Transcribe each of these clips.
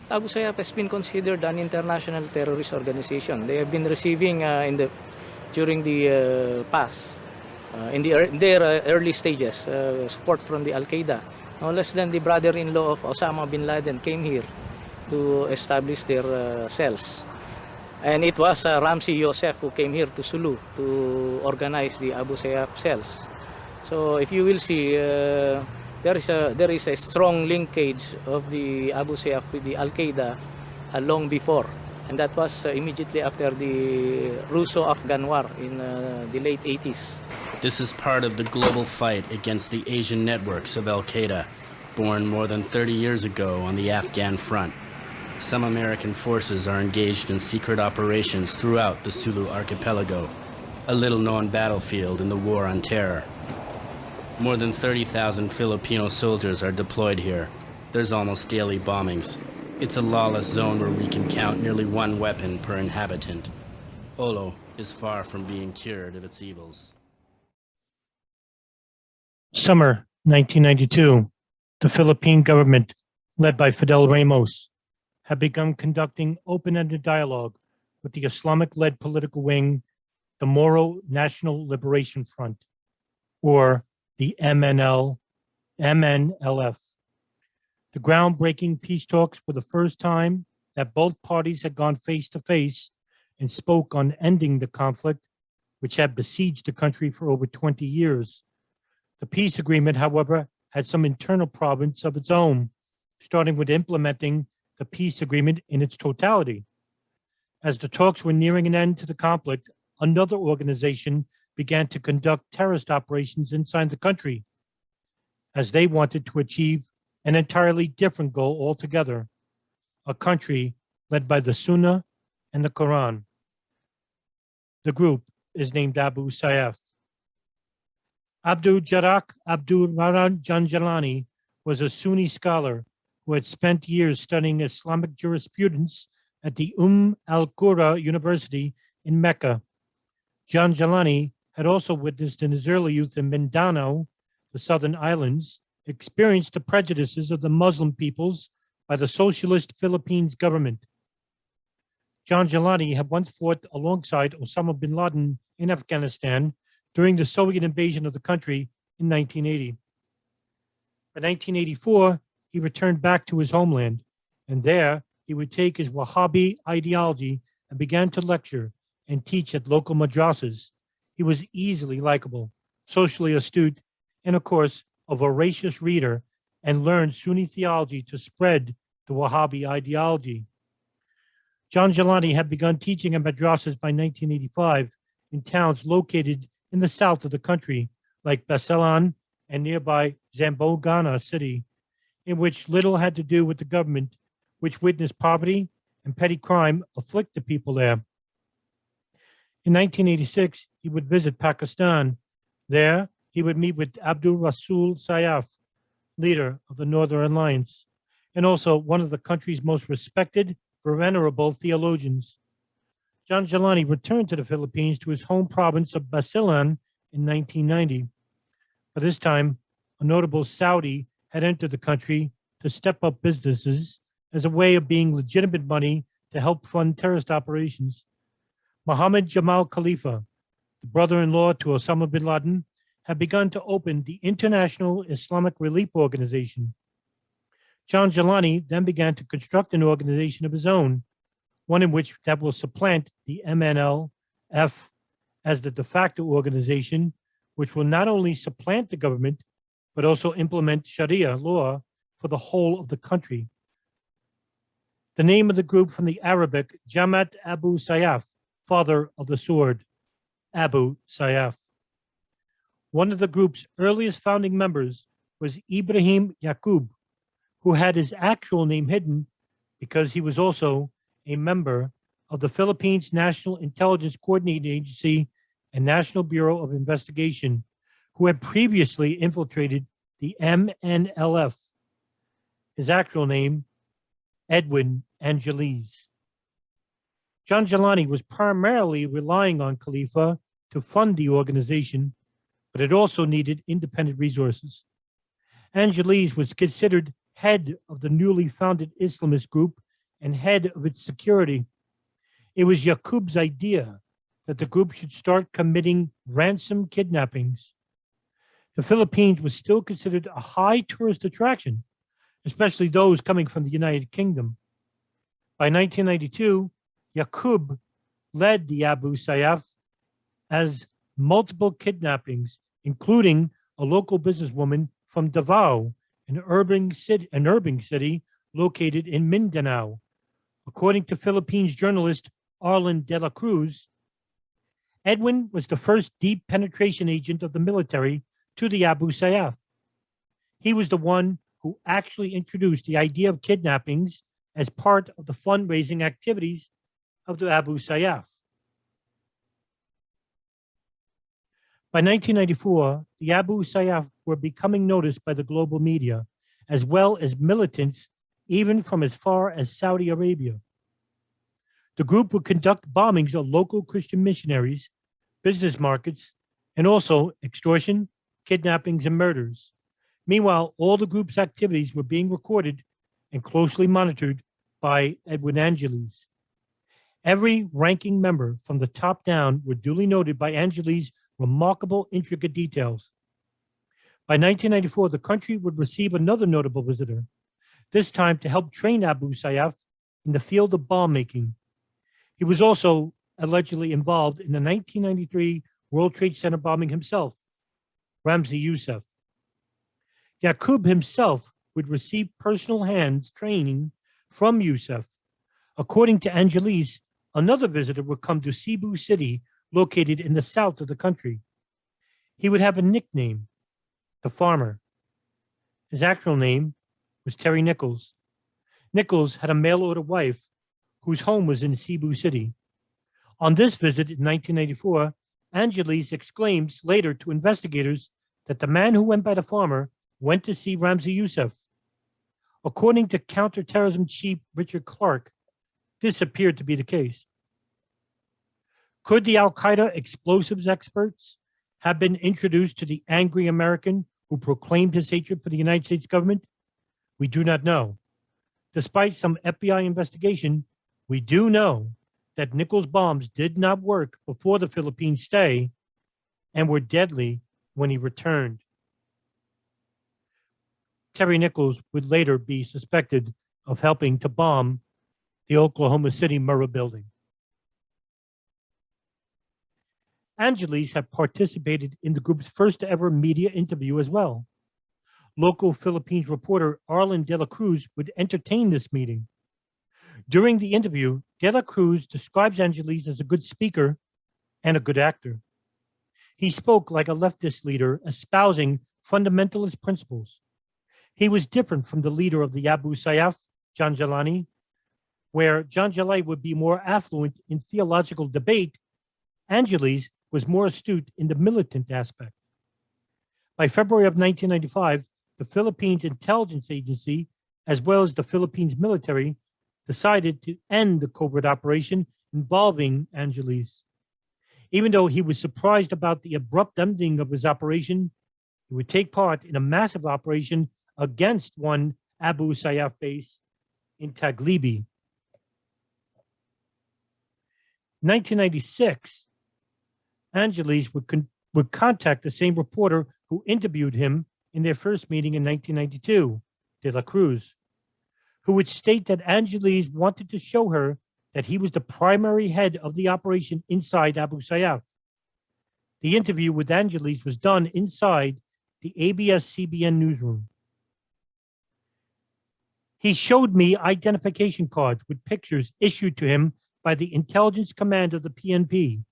Abu Sayyaf has been considered an international terrorist organization. They have been receiving during the past, in their early stages, support from the Al-Qaeda. No less than the brother-in-law of Osama bin Laden came here to establish their cells. And it was Ramzi Youssef who came here to Sulu to organize the Abu Sayyaf cells. So if you will see, there is a strong linkage of the Abu Sayyaf with the Al-Qaeda long before, and that was immediately after the Russo-Afghan War in the late 80s. This is part of the global fight against the Asian networks of Al-Qaeda, born more than 30 years ago on the Afghan front. Some American forces are engaged in secret operations throughout the Sulu archipelago, a little-known battlefield in the war on terror. More than 30,000 Filipino soldiers are deployed here. There's almost daily bombings. It's a lawless zone where we can count nearly one weapon per inhabitant. Olo is far from being cured of its evils. Summer 1992, the Philippine government, led by Fidel Ramos, had begun conducting open-ended dialogue with the Islamic-led political wing, the Moro National Liberation Front, or the MNLF. The groundbreaking peace talks were the first time that both parties had gone face-to-face and spoke on ending the conflict, which had besieged the country for over 20 years. The peace agreement, however, had some internal problems of its own, starting with implementing the peace agreement in its totality. As the talks were nearing an end to the conflict, another organization began to conduct terrorist operations inside the country, as they wanted to achieve an entirely different goal altogether, a country led by the Sunnah and the Quran. The group is named Abu Sayyaf. Abdul Jarak Abdul Rahman Janjalani was a Sunni scholar who had spent years studying Islamic jurisprudence at the Al-Qura University in Mecca. Janjalani had also witnessed in his early youth in Mindanao, the southern islands, experienced the prejudices of the Muslim peoples by the socialist Philippines government. Janjalani had once fought alongside Osama bin Laden in Afghanistan during the Soviet invasion of the country in 1980. By 1984, he returned back to his homeland, and there he would take his Wahhabi ideology and began to lecture and teach at local madrasas. He was easily likable, socially astute, and of course, a voracious reader, and learned Sunni theology to spread the Wahhabi ideology. Janjalani had begun teaching at madrasas by 1985 in towns located in the south of the country, like Basilan and nearby Zambogana city, in which little had to do with the government, which witnessed poverty and petty crime afflict the people there. In 1986, he would visit Pakistan. There, he would meet with Abdul Rasul Sayyaf, leader of the Northern Alliance, and also one of the country's most respected, venerable theologians. Janjalani returned to the Philippines to his home province of Basilan in 1990. By this time, a notable Saudi had entered the country to step up businesses as a way of being legitimate money to help fund terrorist operations. Mohammed Jamal Khalifa, the brother-in-law to Osama bin Laden, had begun to open the International Islamic Relief Organization. Janjalani then began to construct an organization of his own, one in which that will supplant the MNLF as the de facto organization, which will not only supplant the government, but also implement Sharia law for the whole of the country. The name of the group from the Arabic, Jamaat Abu Sayyaf, father of the sword, Abu Sayyaf. One of the group's earliest founding members was Ibrahim Yacoub, who had his actual name hidden because he was also a member of the Philippines National Intelligence Coordinating Agency and National Bureau of Investigation, who had previously infiltrated the MNLF. His actual name, Edwin Angeles. Janjalani was primarily relying on Khalifa to fund the organization, but it also needed independent resources. Angeles was considered head of the newly founded Islamist group and head of its security. It was Yacoub's idea that the group should start committing ransom kidnappings. The Philippines was still considered a high tourist attraction, especially those coming from the United Kingdom. By 1992, Yacoub led the Abu Sayyaf as multiple kidnappings, including a local businesswoman from Davao, an urban city located in Mindanao. According to Philippines journalist Arlen de la Cruz, Edwin was the first deep penetration agent of the military to the Abu Sayyaf. He was the one who actually introduced the idea of kidnappings as part of the fundraising activities of the Abu Sayyaf. By 1994, the Abu Sayyaf were becoming noticed by the global media, as well as militants, even from as far as Saudi Arabia. The group would conduct bombings of local Christian missionaries, business markets, and also extortion, kidnappings, and murders. Meanwhile, all the group's activities were being recorded and closely monitored by Edwin Angeles. Every ranking member from the top down were duly noted by Angeles' remarkable, intricate details. By 1994, the country would receive another notable visitor, this time to help train Abu Sayyaf in the field of bomb making. He was also allegedly involved in the 1993 World Trade Center bombing himself, Ramzi Youssef. Yacoub himself would receive personal hands training from Youssef. According to Angeles, another visitor would come to Cebu City, located in the south of the country. He would have a nickname, the Farmer. His actual name was Terry Nichols. Nichols had a mail-order wife whose home was in Cebu City. On this visit in 1984, Angeles exclaims later to investigators that the man who went by the Farmer went to see Ramzi Youssef. According to counterterrorism chief Richard Clark, this appeared to be the case. Could the Al-Qaeda explosives experts have been introduced to the angry American who proclaimed his hatred for the United States government? We do not know. Despite some FBI investigation, we do know that Nichols' bombs did not work before the Philippines stay and were deadly when he returned. Terry Nichols would later be suspected of helping to bomb the Oklahoma City Moro building. Angeles had participated in the group's first ever media interview as well. Local Philippines reporter Arlen de la Cruz would entertain this meeting. During the interview, de la Cruz describes Angeles as a good speaker and a good actor. He spoke like a leftist leader espousing fundamentalist principles. He was different from the leader of the Abu Sayyaf, Janjalani, where Janjalani would be more affluent in theological debate. Angeles was more astute in the militant aspect. By February of 1995, the Philippines Intelligence Agency, as well as the Philippines military, decided to end the covert operation involving Angeles. Even though he was surprised about the abrupt ending of his operation, he would take part in a massive operation against one Abu Sayyaf base in Taglibi. In 1996, Angeles would contact the same reporter who interviewed him in their first meeting in 1992, de la Cruz, who would state that Angeles wanted to show her that he was the primary head of the operation inside Abu Sayyaf. The interview with Angeles was done inside the ABS-CBN newsroom. He showed me identification cards with pictures issued to him by the intelligence command of the PNP.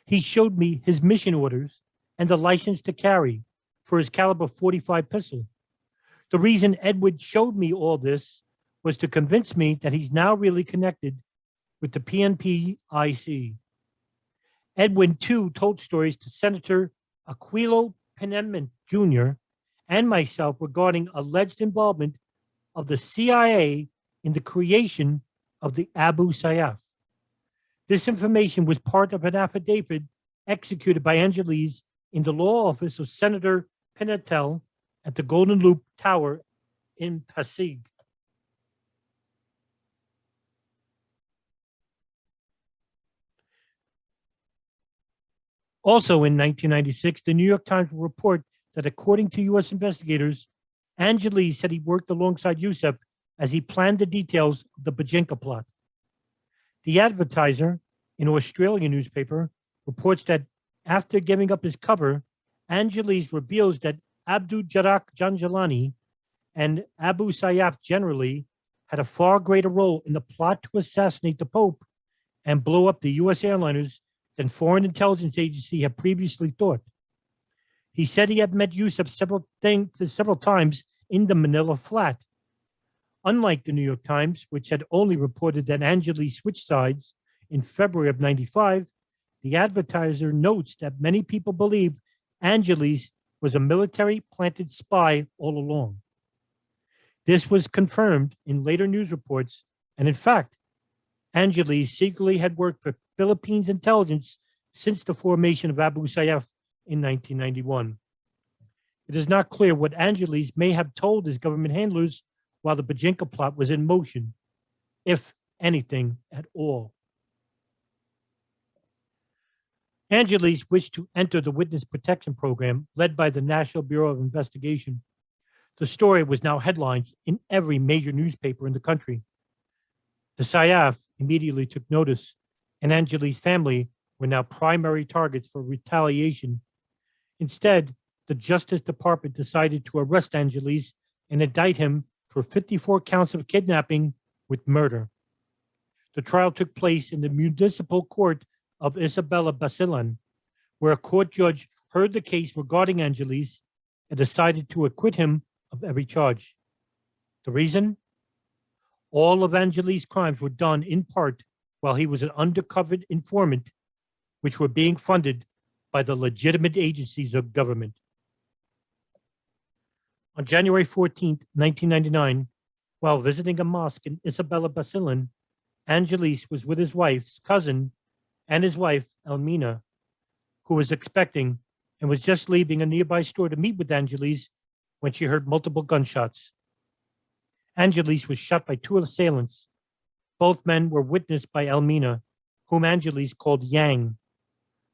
He showed me his mission orders and the license to carry for his caliber .45 pistol. The reason Edward showed me all this was to convince me that he's now really connected with the PNP IC. Edwin, too, told stories to Senator Aquilo Penniman Jr. and myself regarding alleged involvement of the CIA in the creation of the Abu Sayyaf. This information was part of an affidavit executed by Angeles in the law office of Senator Pimentel at the Golden Loop Tower in Pasig. Also in 1996, the New York Times will report that according to U.S. investigators, Angeles said he worked alongside Yusuf as he planned the details of the Bajinka plot. The Advertiser, an Australian newspaper, reports that after giving up his cover, Angeles reveals that Abdul Jarak Janjalani and Abu Sayyaf generally had a far greater role in the plot to assassinate the Pope and blow up the U.S. airliners than Foreign Intelligence Agency had previously thought. He said he had met Yusuf several times in the Manila flat. Unlike the New York Times, which had only reported that Angeles switched sides in February of 95, the Advertiser notes that many people believe Angeles was a military planted spy all along. This was confirmed in later news reports, and in fact, Angeles secretly had worked for Philippines intelligence since the formation of Abu Sayyaf in 1991. It is not clear what Angeles may have told his government handlers while the Bajinka plot was in motion, if anything at all. Angeles wished to enter the witness protection program led by the National Bureau of Investigation. The story was now headlines in every major newspaper in the country. The Sayyaf immediately took notice, and Angeles' family were now primary targets for retaliation. Instead, the Justice Department decided to arrest Angeles and indict him for 54 counts of kidnapping with murder. The trial took place in the municipal court of Isabela Basilan, where a court judge heard the case regarding Angeles and decided to acquit him of every charge. The reason? All of Angeles' crimes were done in part while he was an undercover informant, which were being funded by the legitimate agencies of government. On January 14, 1999, while visiting a mosque in Isabela Basilan, Angeles was with his wife's cousin and his wife, Elmina, who was expecting and was just leaving a nearby store to meet with Angeles when she heard multiple gunshots. Angeles was shot by two assailants. Both men were witnessed by Elmina, whom Angeles called Yang.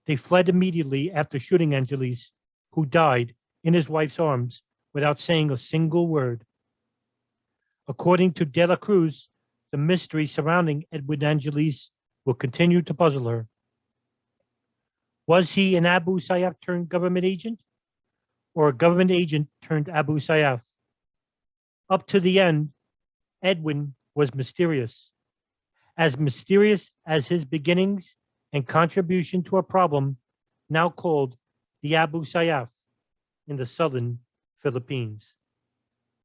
They fled immediately after shooting Angeles, who died in his wife's arms without saying a single word. According to De La Cruz, the mystery surrounding Edwin Angeles will continue to puzzle her. Was he an Abu Sayyaf turned government agent, or a government agent turned Abu Sayyaf? Up to the end, Edwin was mysterious as his beginnings and contribution to a problem now called the Abu Sayyaf in the southern Philippines.